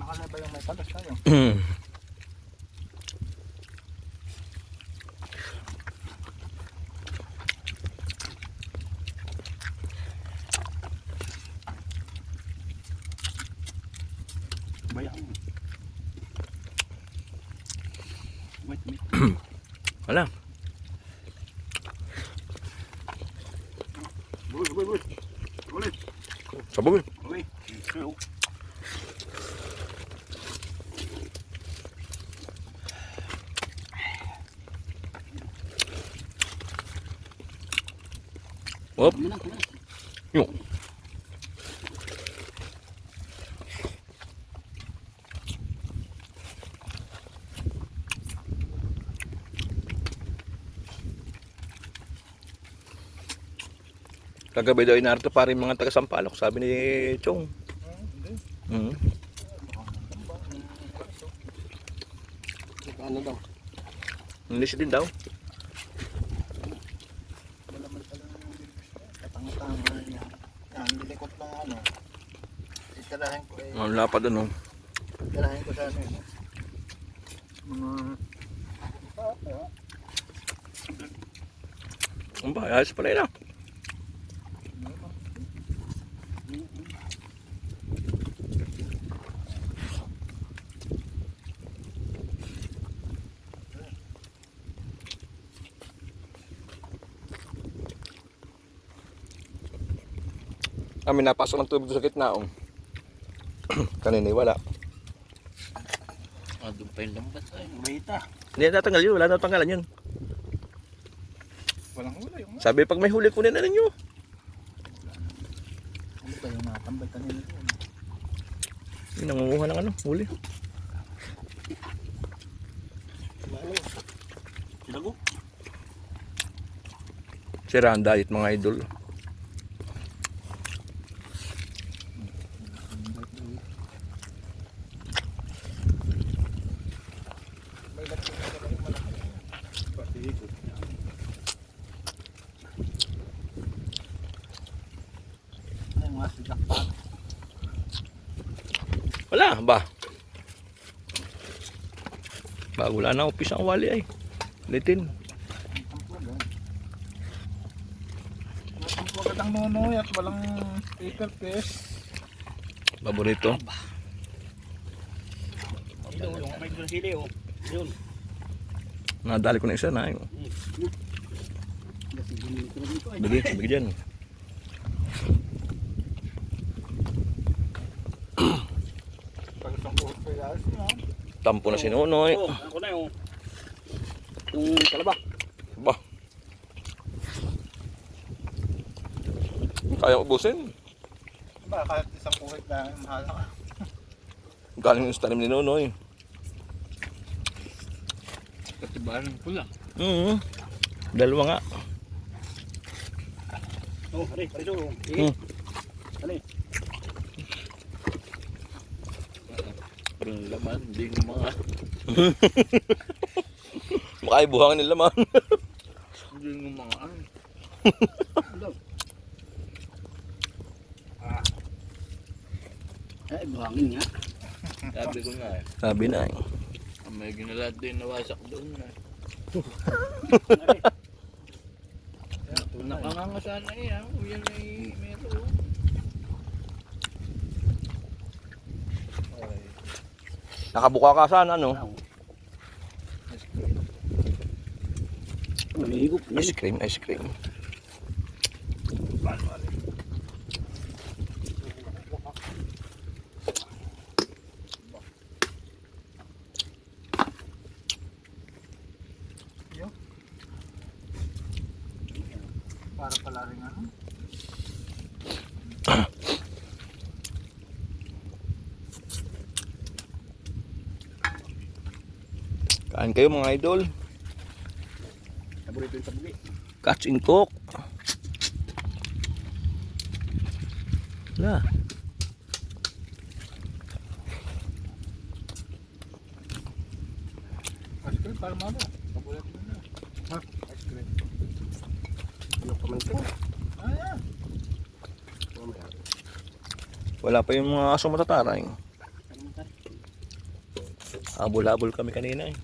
Nakalaba yung may talas tayo. Bayang. Wait. Wala. Uy. Ulit. Sabog eh. Uy. Hop. Yung. Kagabi daw inarto pa rin mga taga-Sampaloc, sabi ni Chong. Hindi. Ano daw? English din daw. Wala man pala ng katang-tanga niya. Yan, nilikot lang ano. Itirahin ko eh. Ang lapad ano. Itirahin ko sa ano eh. Mga... Ang ba, ayos pala yun ah. Kami napasok ng tubig sa gitna. Kanina wala. Doon pa yung lambat ay. Mahita. Hindi natanggal yun. Wala na tanggalan yun. Walang hula yung... Sabi pag may huli kunin na ninyo. Ano ba yung natambay kanina yun? Yung nangunguha ng ano, huli. Silago? Sira ang diet mga idol. Wala ba? Bago wala na upis ang wali ay. Litin. Huwag ang nunoy at walang paper fish. Paborito. Yung may sili oh. Yun. Nadali ko na isa na. Bigi dyan. Pag isang buhok pa yung no? Tampo na si Nonoy. Oh, ako na yung kalaba. Ba? Kaya ubusin. Ba, kahit isang kuhit lang, mahal ka. Galing yung tanim ni Nonoy. Kasi barang pula. Dalawa nga. Oh, hari doon. Sige. Hari. Parang laman, hindi ng mga... Makaya buhangin nila man. Hindi ng mga ano. Ay, buhangin nga. Sabi ko nga eh. Sabi na eh. May ginalat din nawasak doon na. Nakanganga sana eh. Yan ay meron. Nakabuka ka sana no? Malihigop. Ice cream. Para pala rin ano. Kain kayo mga idol. Paborito yung tabugi. Catch and cook. Wala. Ice cream para mano. Paborito mo na. Ha? Ice cream. Ano pa man ito? Yan. Wala pa yung mga aso matataray. Habol-habol kami kanina eh.